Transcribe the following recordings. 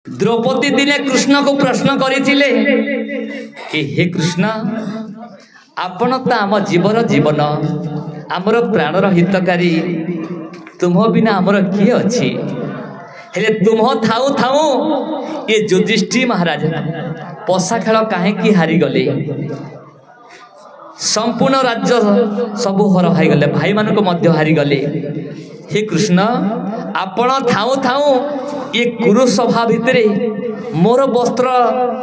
द्रौपदी दिने कृष्ण को प्रश्न करथिले कि हे कृष्ण आपण तो आम जीवन जीवन आमर प्राणर हितकारी तुम बिना आमर किए अच्छी हेले तुम थाऊ थाऊ ये युधिष्ठिर महाराज पशा खेल कहीं हारी गले संपूर्ण राज्य सबू हर भाई गले भाई मान को हारी गले। हे कृष्ण आपण थाऊ थाऊ ये कुरु सभा भितर मोर वस्त्र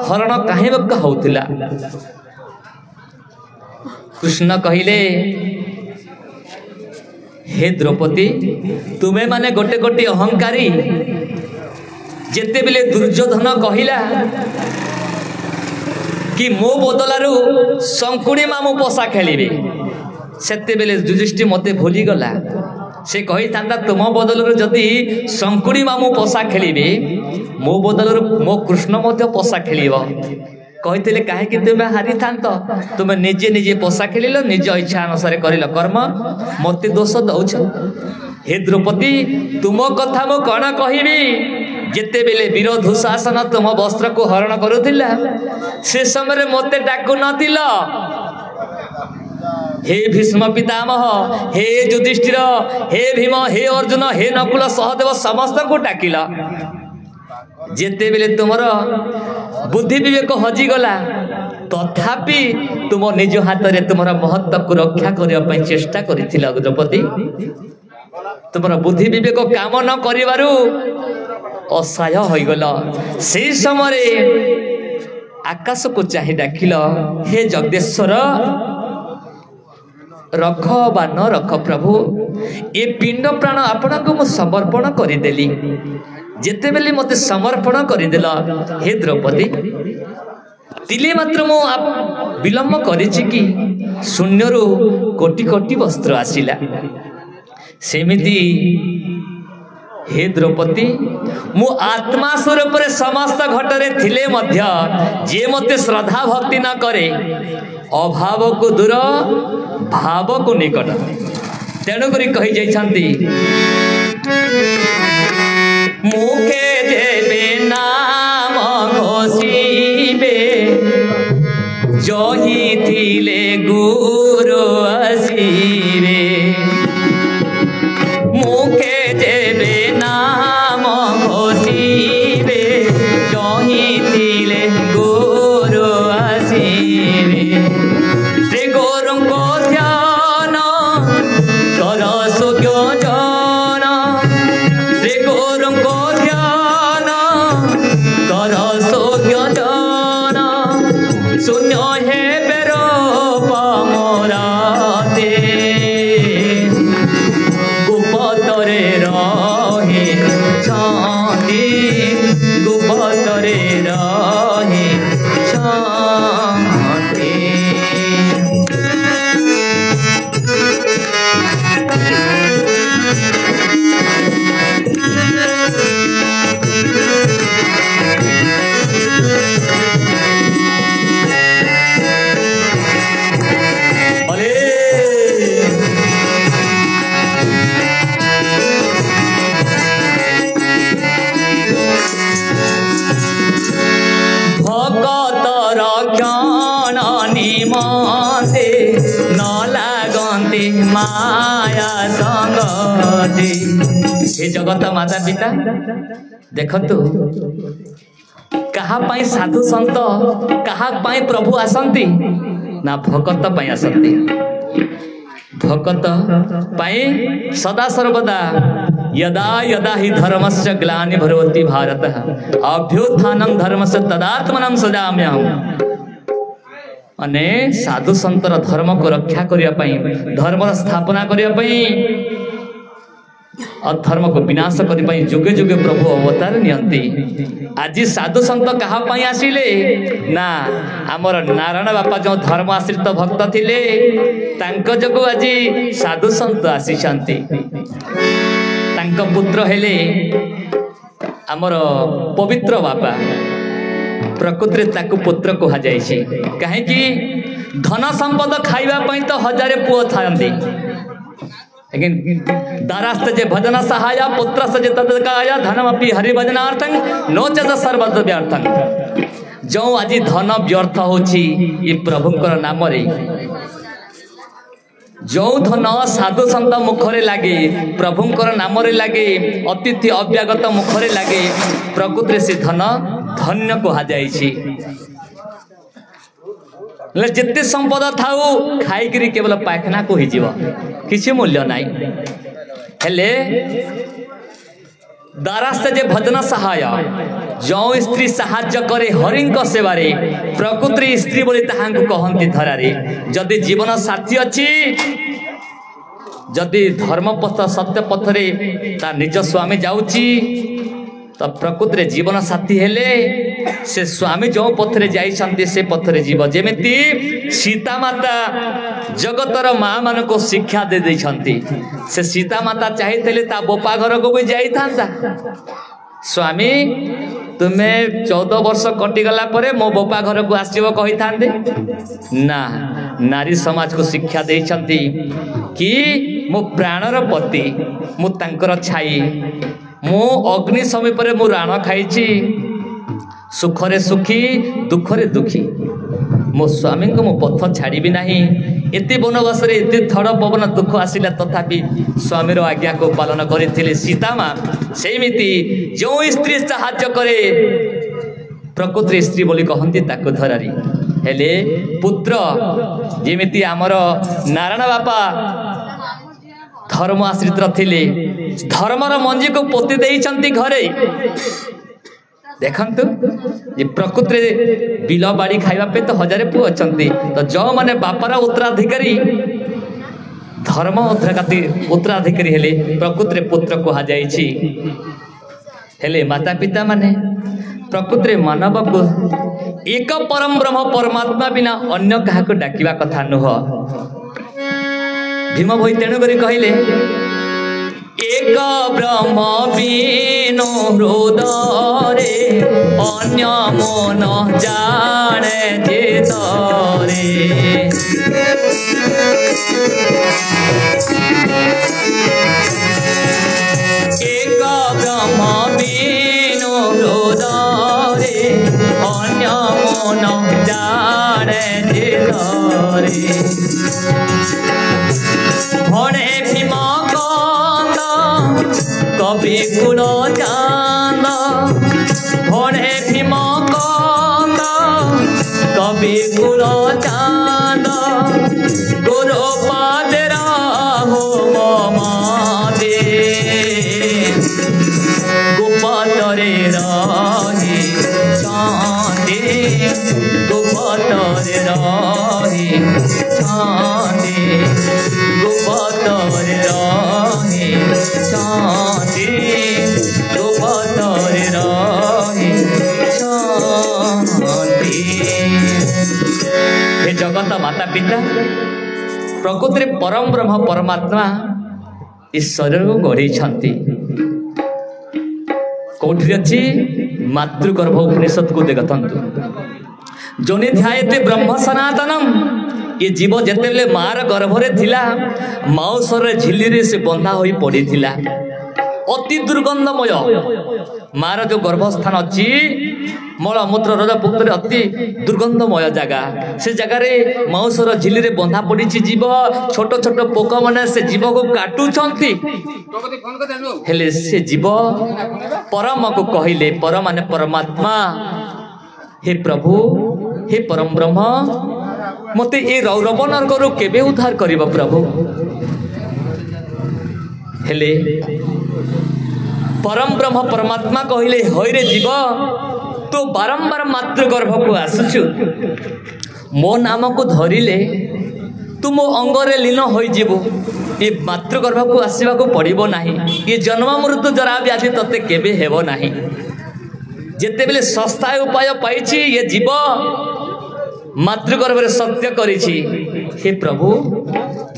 हरण कहीं होतिला। कृष्ण कहिले हे द्रौपदी तुम्हें माने गोटे गोटे अहंकारी जेते बेले दुर्योधन कहिला कि मो बदलारू शंकुणी मामू पशा खेलिबे सेते बेले युधिष्ठिर मते भूली गला से कही था तुम बदलू जदि शंकुणी मामू पशा खेलिबे मो बदलू मो कृष्ण मध्य पशा खेलिब कही कहीं तुम्हें हारी था तुम्हें निजे निजे पशा खेल निज इच्छा अनुसार कर कर्म मत दोष दौच। हे द्रौपदी तुम कथा मु कण कहबी जेते बेले वीर दुशासन तुम वस्त्र को हरण करुथिला से समय मत डाकु नथिल। हे भीष्म पितामह हे युधिष्ठिर हे भीम हे अर्जुन हे नकुल सहदेव समस्त को डाकिला जेते बेले तुमर बुद्धि विवेक हजिगला तथापि तुम निज हाथ में तुमर महत्व को रक्षा करने चेष्टा करिथिला द्रौपदी तुमर बुद्धि विवेक काम न करिवारु असहाय होइगला। से समय आकाश को चाहि डाकिल हे जगदेश्वर रख बा न रख प्रभु ये पिंड प्राण आपण को मु समर्पण करदेली जेते बेले मते समर्पण करदेल। हे द्रौपदी तिले मात्र मु विलम्ब करिछि कि शून्यरु कोटि कोटि वस्त्र आसिला सेमिति हे द्रौपदी मु आत्मा स्वरूप समस्त घटरे थिले मध्य जे मते श्रद्धा भक्ति न करे अभाव को दूर भाव को निकट तेणुक कही जाइछंती मुखे देवे नाम घोषिबे जही थिले गुरु आसीबे मुखे देवे नाम घोषिबे जही थिले गुरु आसीबे से गुरु को ध्यान कर सुज्ञ जन से गुरु को ध्यान कर सुज्ञ जन शून्य हे बेरो पमराते गुपतरे रहे छाती गुपतरे रहे छाती। माया संगति हे जगत माता पिता देखतु कहा पाई साधु संत कहा पाई प्रभु आसंती ना भगत पाई आसंती भगत पाई सदा सर्वदा यदा यदा ही धर्मस्य ग्लानि भवति भारत अभ्युत्थानं धर्मस्य तदात्मनं सदाम्यहम् अने साधु संतर धर्म को रक्षा करने धर्म स्थापना करने अधर्म को विनाश करने जुगे जुगे प्रभु अवतार नियंती। आज साधु संत कहा पाई आसिले ना आमर नारायण बापा जो धर्म आश्रित भक्त थिले तांको जगु आज साधु संत आसीछंती तांको पुत्र हेले आमर पवित्र बापा प्रकृति ताकू पुत्र कह जाए कहीं धन संपद खाइबा पई तो हजारे पुओ थांती लेकिन दारास्त जे भजन सहाया पुत्र से तदकाया धनमपि हरिभजनार्थं नो चेत सर्वद व्यर्थं। जो आज धन व्यर्थ होची ये प्रभुंकर नाम रे, जो धन साधु संत मुखरे लगे प्रभुंकर नाम रे लगे अतिथि अव्यागत मुखरे लगे प्रकृति से धन धन्य कहा जाइछि। जिते संपद थाऊ खाई केवल पायखाना को ही किसी मूल्य नाई। हेले दारास्ते जे भजन सहाय जो स्त्री साहाय्य करे हरिंक सेवारे प्रकृति स्त्री बोली ताहांकु कहंती धरारे। जदि जीवन साथी अच्छी जदि धर्म पथ सत्य पथरे ता निज स्वामी जाउची तो प्रकृति जीवन साथी हेले से स्वामी जो पथरे जाइछंती से पथरे जीव। जेमिति सीता माता जगतर माँ मान को शिक्षा दे देछंती। से सीता माता चाहिए ता बोपा घर को भी जाई थांता। स्वामी तुम्हें 14 वर्ष कटिगला परे मो बोपा घर को आसीबो कहि थांदे ना। नारी समाज को शिक्षा देछंती कि मो प्राणर पति मु तांकर छाई मु अग्नि समय पर मु राण खाइछि सुखरे सुखी दुखरे दुखी मो स्वामी को मो पथ छाड़ी नहीं। एते बनवास रे एते थड़ पवन दुख आसिला तथापि स्वामी रो आज्ञा को पालन करथिले सीता माँ। सेमिति जो स्त्री साहाय्य करे प्रकृति स्त्री बोली कहंती ताको धरारी। हेले पुत्र जेमिति आमर नारायण बापा धर्म आश्रित थिले धर्मर मंजी को पोती देइछंती घरे। देखंतु ये प्रकृति बिल बाड़ी खाइबा पे तो हजारे पुଅ अछंती तो जो माने बापार उत्तराधिकारी धर्म उत्तराधिकारी हेले प्रकृति पुत्र कहा जाइछि। हेले माता पिता माने प्रकृति मानव को एक परम ब्रह्म परमात्मा बिना अन्य काहा को डाकिबा कथा नुह। भीम भई तेणु करी कहले एक ब्रह्म बिनु हृदरे अन्य मन जाने जे तरे। एक ब्रह्म बिनु हृदरे अन्य मन जाने जे तरे। भणे भीम कवि गुण चांद भणे भीम कवि गुण चांद गुरु पादरा हो मादे गुपतरे रही चांदे गुपतरे रही चांदे गुपतरे रही चांदे गुपतरे रही चांदे। हे जगत माता पिता प्रकृति परम ब्रह्म परमात्मा इस शरीर को गढ़ी कौटी अच्छी मातृगर्भ उपनिषद को देखतंतु जोनि ध्यायते ब्रह्म सनातनम। ये जीव जेतेबेले मार गर्भरे थिला माउसर झिल्ली से बंधा होई पड़ी थिला अति दुर्गंधमय मार जो गर्भस्थान अच्छी मलमूत्र रजपुत्र अति दुर्गंधमय जगह से जगार माउसर झिल्ली रे बंधा पड़ी जीव छोट छोट पोक मैंने से जीव को काटुछंती। हेले से जीव परम को कहले परम माने परमात्मा हे प्रभु हे परम ब्रह्म मते ए रौरव नरकरू केबे उद्धार करिब प्रभु। हेले परम ब्रह्म परमात्मा कहले होइरे जीव तो बारंबार मातृगर्भ को आसुछु मो नाम को धरिले तू मो अंगरे लीन होई जीवु ये मातृगर्भ को आसीबा को पड़िबो नाही। ये जन्म मृत्यु जरा व्याधि तते केबे हेबो नाही। जेते बेले सस्ता उपाय पाइछि ये जीव मातृगर्भ सत्य करिछि। हे प्रभु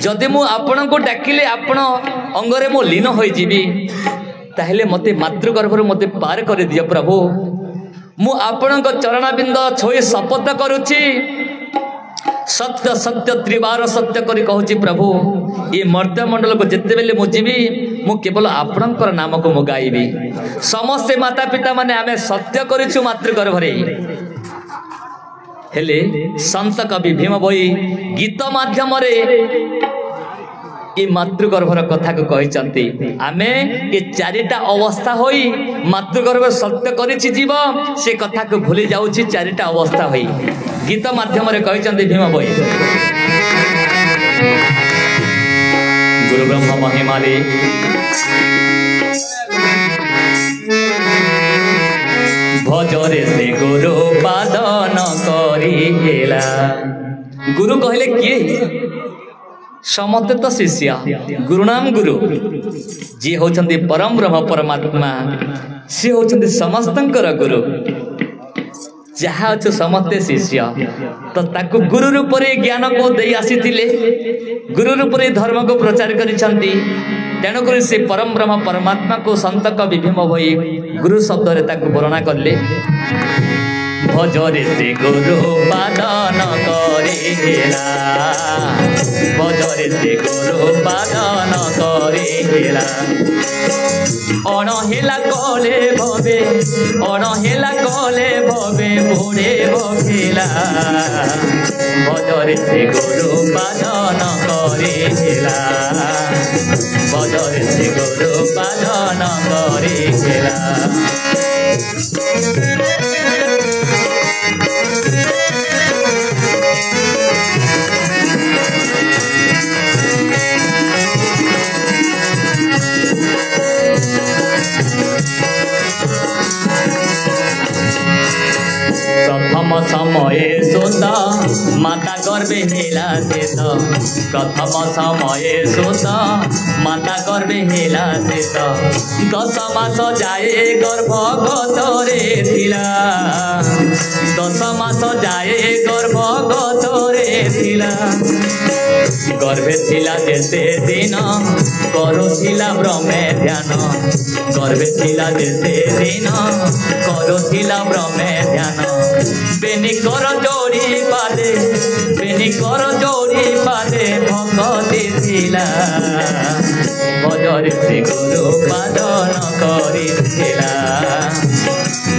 जदि मु आपण को डाकिले आपण अंगरे मो लीन होई जीवी ताहेले मते मातृगर्भ मते पार कर दियो प्रभु। मु आपण चरणाबिंद छोई शपथ करुछि सत्य सत्य त्रिबार सत्य करी कहूँ प्रभु ये मर्त्यमंडल को जिते बेले मु जीवी मु केवल आपणकर नाम को मु गाइबी समस्ते माता पिता माने आमे सत्य करिछु मातृगर्भरे हेले संत कवि भीम भोई गीत माध्यम रे ये मातृगर्भर कथा को कहते आमे ये चारिटा अवस्था होई मातृगर्भ सत्य करिछि जीव से कथा को भूली जाउछि चारिटा अवस्था होई गीत माध्यम रे कहते भीम भोई गुरु ब्रह्म महिमारे भजरे से गुरु पादन करिला गुरु कहले किए समते तो शिष्य गुरुनाम गुरु जी होचंदी परम ब्रह्म परमात्मा सी होचंदी समस्तंकर गुरु जहा अच्छे समस्ते शिष्य तो ताकू गुरु रूप ज्ञान को दे आसीथिले गुरु रूप धर्म को प्रचार करिसंती तेणुक से परम ब्रह्म परमात्मा को संत कवि भीम भोई गुरु शब्द रे ताकू वर्णना करले भजरे से गुरु पादन करिला भजरे से गुरु पादन करिला अणहेला कले भवे अणहेला कले भवे मोरे भविला भजरे से गुरु पादन करिला भजरे से गुरु पादन करिला प्रथम समय सुत माता गर्भे हेला शेष प्रथम समय सुत माता गर्भे हेला शेष 10 मास जाए गर्भगतरे थिला 10 मास जाए गर्भगतरे थिला गर्भे थिला जेते दिन करुथिला ब्रह्मे ध्यान गर्भे थिला जेते दिन करुथिला ब्रह्मे ध्यान बेनी कर जोड़ी पादे भगती थिला भजरे से गुरु पादन करिथिला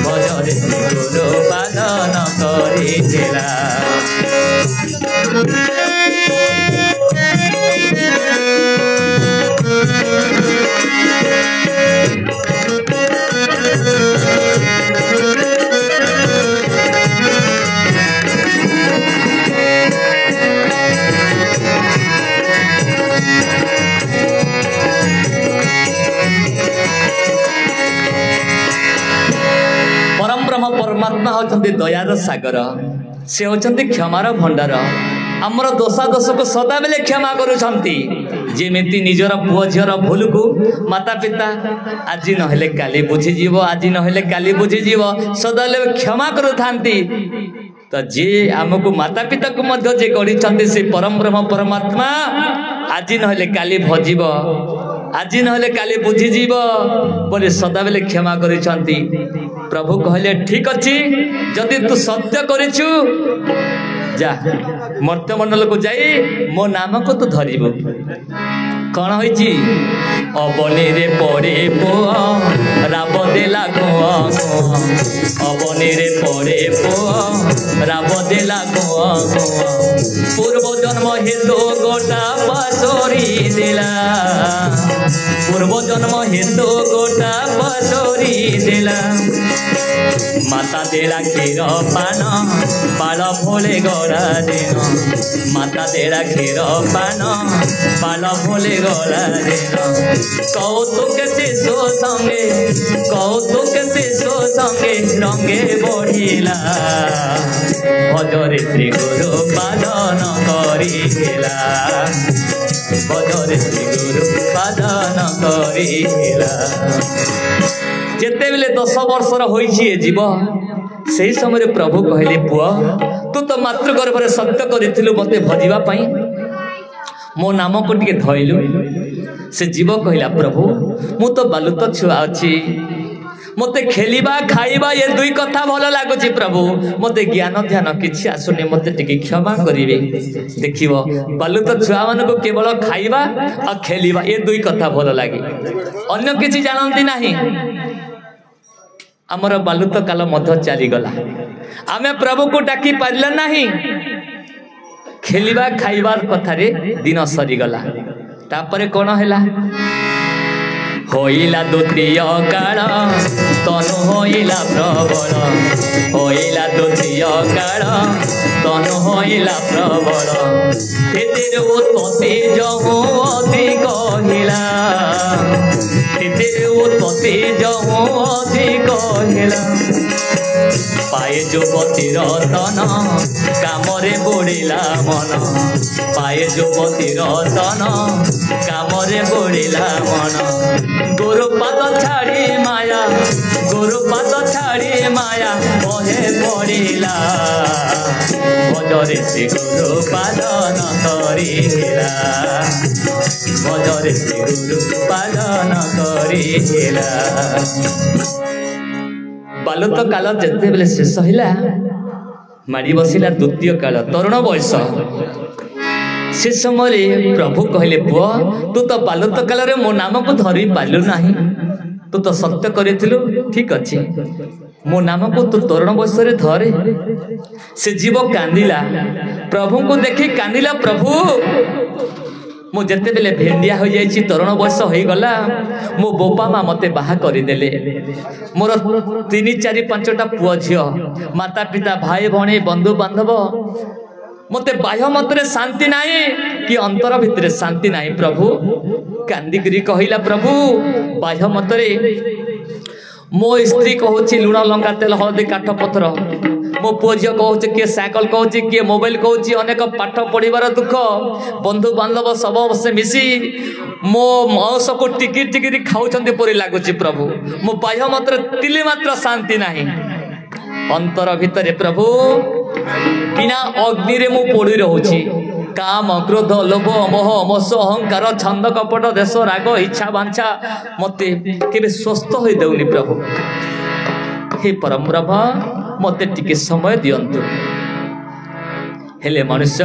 भजरे से गुरु पादन करिथिला परमात्मा होचंदी दयार सागर से होचंदी क्षमार भंडार आमर दोषा दोष को सदा बेले क्षमा करुछंती जेमिति निजर पुओ झियर भूल को माता पिता आज नहेले काली बुझी जीव आज नहेले काली बुझी जीव सदा बेले क्षमा करुथांती तो जे आमको माता पिता को मध्य जे गढ़ी से परम ब्रह्म परमात्मा आज नहेले काली भजीव आज नहेले काली बुझी जीव बोले सदा बेले क्षमा करिसंती प्रभु कहले ठीक अच्छी जदि तू सत्य करिछु जा मर्त्यमंडल को जाई मो नाम को तू धरिबो कौन होइची अबनी रे पड़े पुआ राब देला कुआ अबनी रे पड़े पुआ राब देला कुआ पूर्व जन्म हेतु गोटा पासोरी देला पूर्व जन्म हेतु गोटा पासोरी देला माता देला क्षीर पान बाल भोले गड़ा दिन माता देला क्षीर पान बाल भोले गड़ा दिन कौतुक शिशु संगे रंगे बढ़िला भजरे श्री गुरु पादन करिला भजरे श्री गुरु पादन करिला जेते बेले 10 वर्षर होइछि जीव सही समय प्रभु कहले पुआ तू तो मातृगर्भरे सत्य करिथिलु मते भजिबा पई मो नाम को टिके धइलु से जीव कहला प्रभु मु तो बालुत छुआ अछि मते खेलिबा खाइबा ये दुई कथा भल लगुच प्रभु मते ज्ञान ध्यान किछि आसुनी मते टिके क्षमा करिवे देखिबो बालुत छुआ मान को केवल खाइबा आ खेलिबा ये दुई कथा भल लागे अन्य किछि जानंती नाही हमर बालुत काल मध्य चली गला आमे प्रभु को डाकी पारला नाही खेलिबा खाइबार कथा रे दिन सरी गला तापरे कोन हैला होइला द्वितीय काल तनु होइला प्रबल होइला द्वितीय काल तनु होइला प्रबल तेतिर उत्पत्ति जहु अधिक हिला तेतिर उत्पत्ति जहु अधिक हिला पाए युवतीर तन कामरे बुड़िला मन पाए युवतीर तन कामरे बुड़िला मन गुरुपाद छाड़ी माया गुरुपाद छाड़ी माया बहे पड़िला बजरे से गुरुपाद न करिला बजरे से गुरुपाद न करिला बालुत काल जेते बेले शेष हिला माड़ी बसिला द्वितीय काल तरुण बयस से समय प्रभु कहले पुआ तू तो बालुत काल रे मो नाम को धरी पालु नाही तू तो सत्य करिथिलु ठीक अछि मो नाम को तू तरुण बयस रे धरे से जीव कांदिला प्रभु को देखि कांदिला प्रभु मो जेते बेले भेंडिया हो जाइछि तरुण बयस होई गला मो बोपा मा मते बाहा करि देले मोर 3 4 5टा पुआ झियो माता पिता भाई भणी बंधु बांधव मते बाह्य मतरे शांति नाही कि अंतर भितरे शांति नाही प्रभु कांदिगिरी कहिला प्रभु बाह्य मतरे मो स्त्री कहूची लुण लंका तेल हलदी काठ पथर मो पुओ झियो कहूची किए साइकल कहूची किए मोबाइल कहूची अनेक पाठ पढ़िबार दुख बंधु बांधव सब से मिसी मो मौस को टिकी टिकी खाऊछंती परि लागुची प्रभु मो बाह्य मात्र तिली मात्र शांति नाही अंतर भितरे प्रभु बिना अग्नि रे मो पड़ी रहूची काम क्रोध लोभ मोह मोस अहंकार छंद कपट देश राग इच्छा वांछा मते केबे स्वस्थ होई देउनी प्रभु हे परम ब्रह्म मते टिके समय दियंतु हेले मनुष्य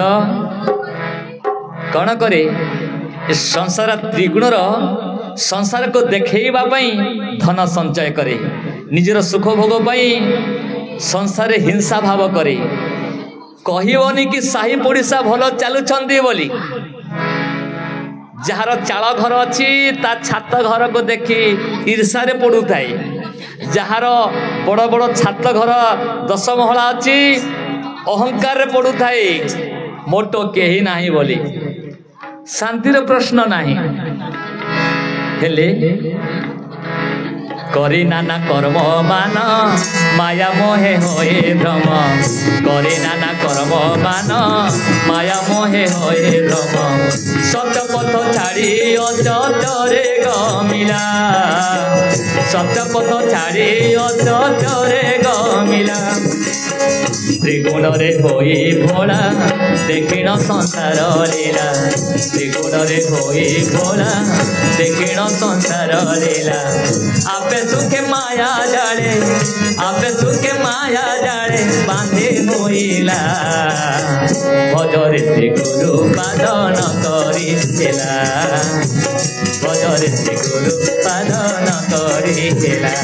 कण करे संसार त्रिगुणर संसार को देखैबा पई धन संचय करे निजर सुख भोग पई संसार हिंसा भाव करे कहिबनी कि साही पड़िशा भल चलुछंती बोली जार चाल घर अच्छी ता छात घर को देखी ईर्षा रे पड़ू थाए जार बड़ बड़ छात घर 10 महला अच्छी अहंकार रे पड़ू थाए मोटो केही नाही बोली शांतिर प्रश्न नाही हेले करी नाना कर्म मान माया मोहे होए भ्रम करी नाना कर्म मान माया मोहे होए भ्रम सत्यपथ छाड़ी अचरे गमिला सत्यपथ छाड़ी अचरे गमिला त्रिगुण रे होई भोला देखिण संसार लीला त्रिगुण रे होई भोला देखिण संसार लीला आपे सुखे माया जाले आपे सुखे माया जाले बांधे होइला भजरे श्री गुरु पादन करिला भजरे श्री गुरु पादन करिला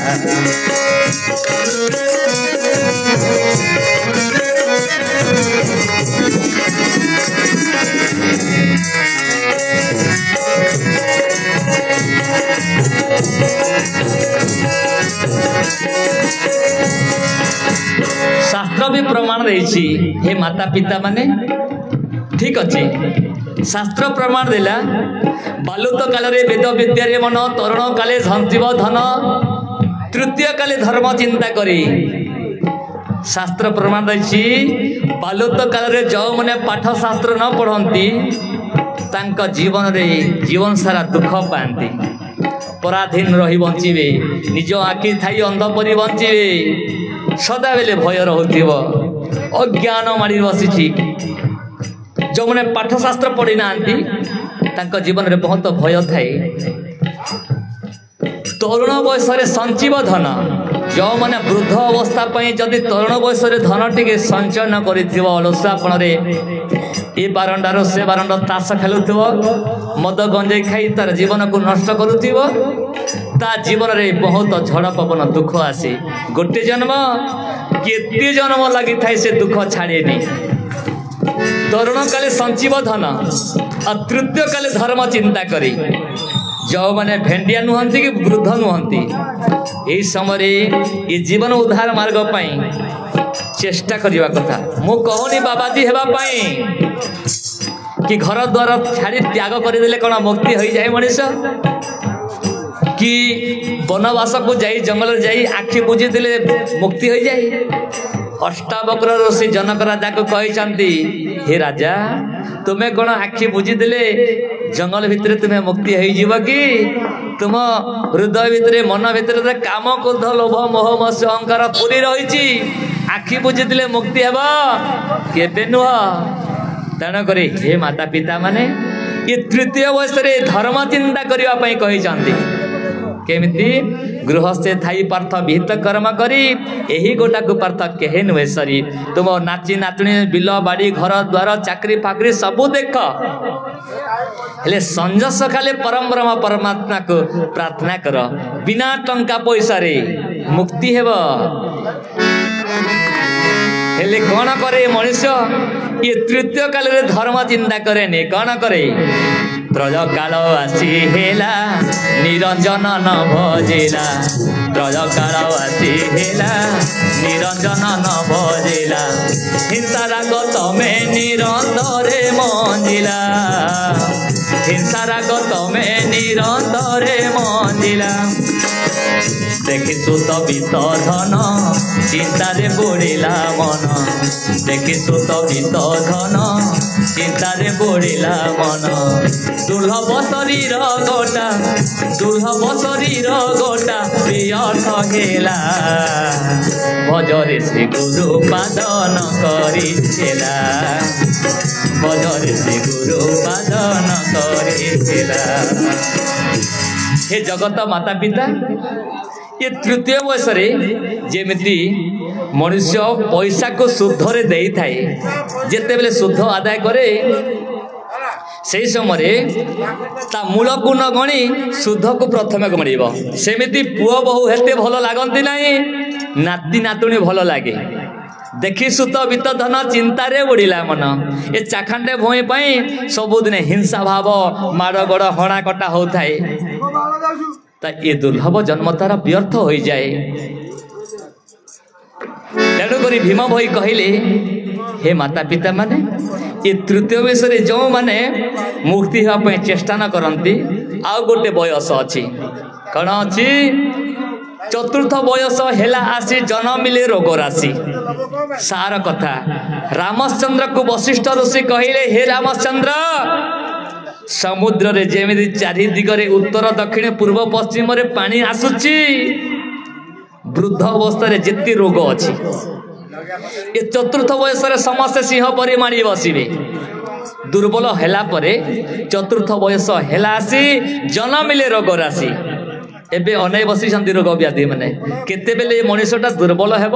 शास्त्र भी प्रमाण देछि हे माता पिता माने ठीक अच्छे शास्त्र प्रमाण देला बालुत काल रे वेद विद्या रे मन तरुण काले झंतीब धन तृतीय काले धर्म चिंता करी शास्त्र प्रमाण देछि बालुत काल रे जो माने पाठ शास्त्र न पढ़ंती तांका जीवन रे जीवन सारा दुख पांती पराधीन रही बंचिबे निज आखि थाई अंध परि बंचिबे सदा बेले भय रहउथिब अज्ञान मारी बसिछि जो माने पाठ शास्त्र पढ़ी नांती तांका जीवन रे बहुत भय थाए तरुण बयस रे संजीव धन जो मैंने वृद्ध अवस्था जदि तरुण बयस धन टे संचय न कर अलसुआपण ये बारंडार से बारंडा ताश खेलुव मद गंजे खाई तार जीवन को नष्ट करुव ता जीवन में बहुत झड़ पवन दुख आसी गोटे जन्म केते जन्म लगी थाए से दुख छाड़ेनी तरुण काले संजीव धन और तृतीय काले धर्म चिंता करी जो मैंने भेंडिया नुहंती कि वृद्ध नुहंती यही समय ये जीवन उद्धार मार्ग चेष्टा करने कथा मु कहूनी बाबाजी हेबापाई कि घर द्वार छाड़ी त्याग करदे कौन मुक्ति हो जाए मनीष कि वनवास को जाई जंगल जाई आखि बुझी देले मुक्ति हो जाए अष्टावक्र ऋषि जनक राजा को कहते हे राजा तुम्हें कौन आखि बुझी देले जंगल भितर तुम्हें मुक्ति हो जीव कि तुम हृदय भितर मन भितर काम क्रोध लोभ मोह मत्स्य अहंकार पूरी रही आखि बुझी देले मुक्ति हेब केबे नुह तेणुक हे माता पिता माने ये तृतीय वयस धर्म चिंता करने कहते केमिति गृहस्थे थाई पार्थ विहित कर्म करी यही गोटा को पार्थ कहे नुहे सरी तुम नाची नातुणी बिल बाड़ी घर द्वार चाकरी फाकरी सबू देख हेले संज सकाले परम ब्रह्म परमात्मा को प्रार्थना कर बिना टंका पैसा रे मुक्ति हेब हेले कौन करे मनुष्य ये तृतीय काल रे धर्म चिंता करे कौन करे त्रय काल आसी हेला निरंजन न भजिला त्रय काल आसी हेला निरंजन न भजिला हिंसा राग तमे निरंतरे मंजिला हिंसा राग तमे निरंतरे मंजिला देखिसु तो बीत धन चिंतारे बुड़िला मन देखिसु तो बीत धन चिंतारे बुड़िला मन दुर्लभ शरीर गोटा व्यर्थ हेला भजरे श्री गुरु पादन करिला भजरे श्री गुरु पादन करिला हे जगत माता पिता ये तृतीय वयस जेमिति मनुष्य पैसा को शुद्ध रे देई थाए जेते बेले शुद्ध आदाय करे से समय ता मूल को न गणी शुद्ध को प्रथम गणिब सेमिति पुओ बहु हेते भल लागंती नाही नाती नातुणी भल लागे देखी सुत बीत धन चिंतारे बुड़िला मन ए चाखंडे भोई पाई सबुदिन हिंसा भाव माड़ गड़ हणा कटा होता है ये दुर्लभ जन्म तार व्यर्थ हो जाए तेणुक भीम भई कहले हे माता पिता माने ये तृतीय विषय जो माने मुक्ति होगा चेष्टा न करती आउ गोटे बयस अच्छी कौन अच्छी चतुर्थ बयस हेला आसी जन्म मिले रोग राशि सार कथा रामचंद्र को वशिष्ठ ऋषि कहले हे रामचंद्र समुद्र रे जेमिति चारि दिगरे उत्तर दक्षिण पूर्व पश्चिम रे पानी आसुची वृद्ध अवस्था रे जेति रोग अछि ये चतुर्थ बयस रे समस्त सिंह परि मारी बसिबे दुर्बल हेला परे चतुर्थ बयस हेला आसी जन्म मिले रोग राशि एबे अनै बसी रोग व्याधि माने केते बेले मनुष्यटा दुर्बल हेब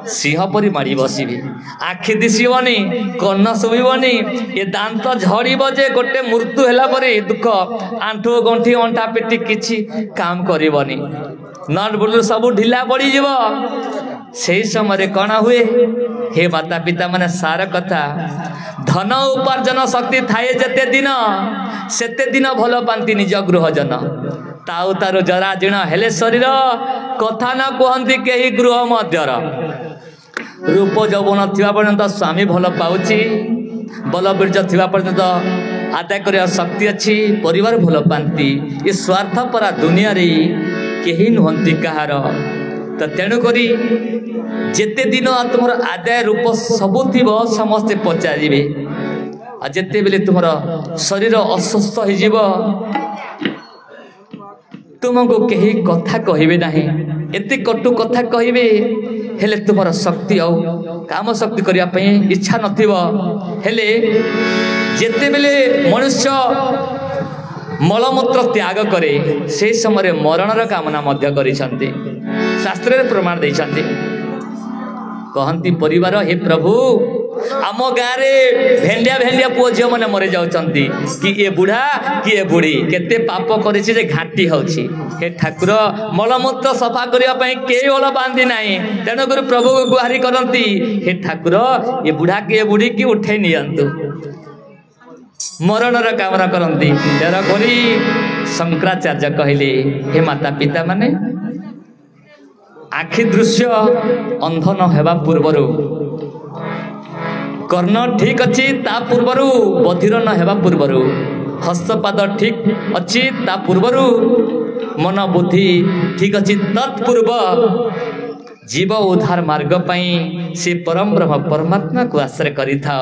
सिंह परि मारी बसिबे आखि दिसिबनी कन्न सुबिबनी ये दांत झड़ीब जे गोटे मृत्यु हेला परे दुख आंठु गंठी अंटा पेटी किछि काम करिबनी नट बुल सब ढिला पड़ी जीव से समय कौन हुए हे माता पिता माने सार कथा धन उपार्जन शक्ति थाए जेते दिन सेते दिन भल पांती निज गृहजन ताऊ तार जरा जीर्ण हेले शरीर कथा न कहती कहीं गृह मध्यर रूप यौवन थिबा पर्यंत स्वामी भल पाउची बल बीर्ज थिबा पर्यंत आदाय कर शक्ति अच्छी परिवार भल पाती ये स्वार्थ परा दुनिया रे कहीं नुहंती कहार तो तेणुक जेते दिन तुम आदाय रूप सबू थी समस्ते पचारे आते बेले तुम शरीर अस्वस्थ हो तुमको कहीं कथा कहे ना एत कटु कथा कहे हेले तुम शक्ति आउ काम शक्ति करने इच्छा नथिबे जेते बेले मनुष्य मलमूत्र त्याग करे से समय मरणर कामना मध्य करिसंती शास्त्र प्रमाण देइछन्ति कहती परिवार हे प्रभु आम गाँव भेंडिया भेंडिया पुओ झील मैंने मरी जाउछन्ति कि ये बुढ़ा कि ये बुढ़ी केते पाप करिछि जे घाटी होछि हे ठाकुर मलमूत्र सफा करने केही बल बांधी नाही तेणुक प्रभु को गुहारी करती हे ठाकुर ये बुढ़ा कि ये बुढ़ी की उठे नियंतु मरणर कामना करती तेणुकरी शंकराचार्य कहले हे माता पिता माने आखि दृश्य अंध न हेबा पूर्वरु कर्ण ठीक अच्छी ता पूर्वरु बधिर न हेबा पूर्वरु हस्तपाद ठीक अच्छी ता पूर्वरु मन बुद्धि ठीक अच्छी तत्पूर्व जीव उद्धार मार्ग पाई से परम ब्रह्म परमात्मा को आश्रय करिथा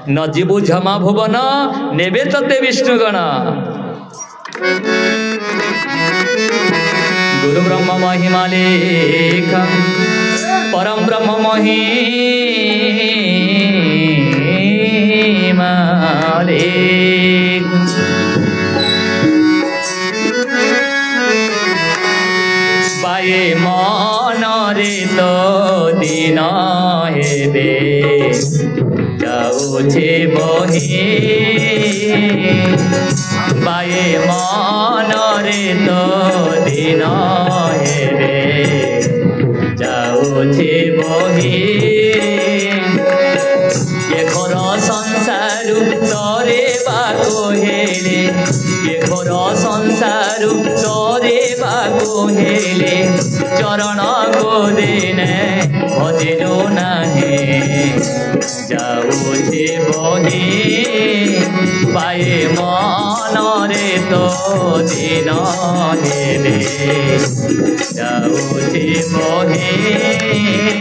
न जीवु झमा भुवन नेबे तते विष्णुगण गुरु ब्रह्म महिमा लेख परम ब्रह्म महिमा लेख पाए मन रे तो दिन हेबे जाउछे बही बाए मन रे तो दिन हेबे जाउछे बही ये घर संसार तोरे बाको हेले ये घर संसार तोरे बाको हेले चरण को देने भजिलो नाही जाउछे बही पाए मन रे तो दिन हेले जाउछे बही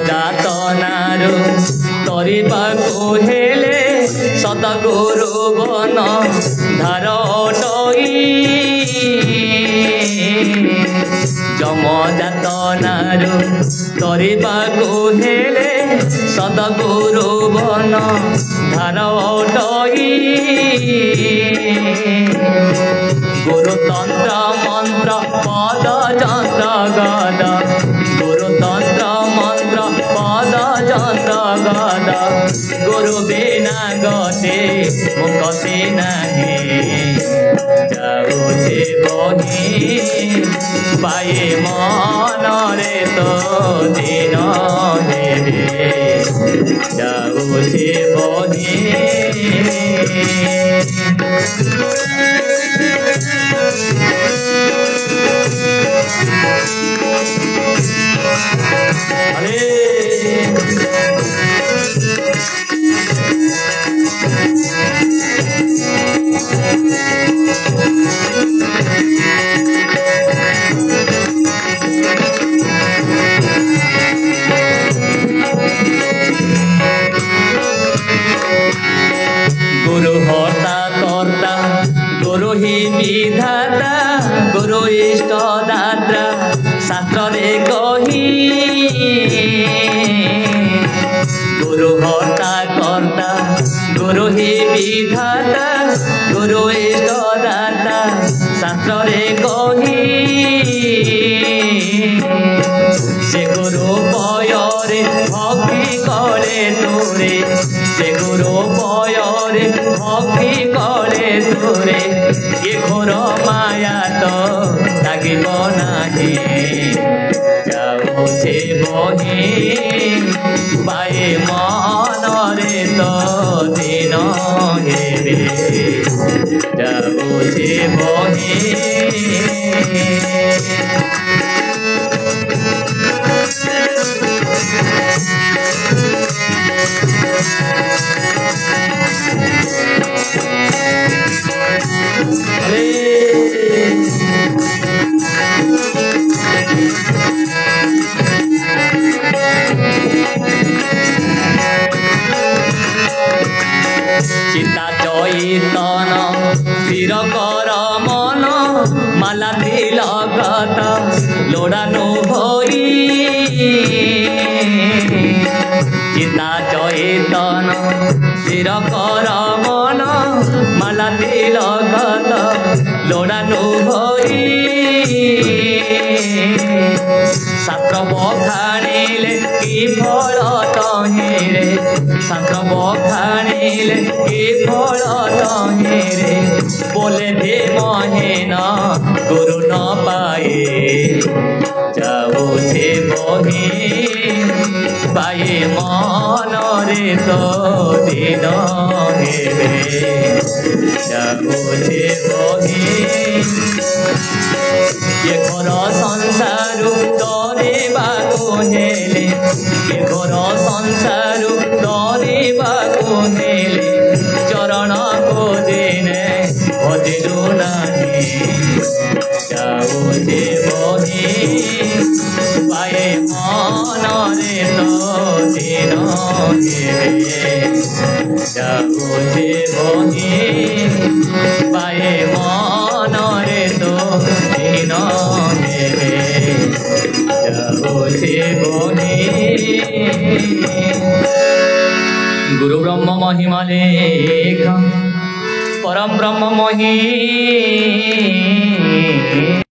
जमजातनारु तरिबाको हेले सतगुरु बन धारटई जमजातनारु तरिबाको हेले सतगुरु बन धारटई गुरुतंत्र मंत्र पद जंत्र गद गुरुतंत्र मंत्र पद जंत्र गद गुरु बिना गते मुक्ति नहीं जाउछे बही पाए मन रे तो दिन हेबे जाउछे बही गुरु होता कर्ता गुरु ही विधाता गुरु इष्ट दाता शास्त्र रे कही गुरु होता कर्ता गुरु ही विधाता गुरु इष्ट दाता शास्त्र रे कही से गुरु पयरे भक्ति करे तोरे से गुरु पयरे भक्ति करे तोरे ये घोर माया तो लागिब नाही जाउछे बही पाए मन रे तो दिन हेबे जाउछे बही चिता चैतन स्थिर कर मन माला तिलकत लोड़ानु भई चिता चैतन स्थिर कर मन माला तिलकत लोड़ानु भई शास्त्र बखाणिले कि फल तहिरे शास्त्र बखाणिले कि फल तहिरे बोले दे महेन गुरु न पाए जाऊे बही पाए मन रे तो दिन हेबे जाऊे बही ये घर संसार तरेबाको हेले ये घर संसार तरेबाको हेले चरण को दिने भजिलु नाही जाऊे बही पाए मन रे तो दिन हेबे जाऊे बही पाए मन रे तो दिन हेबे जाऊे बही गुरु ब्रह्म महिमा लेख परम ब्रह्म मही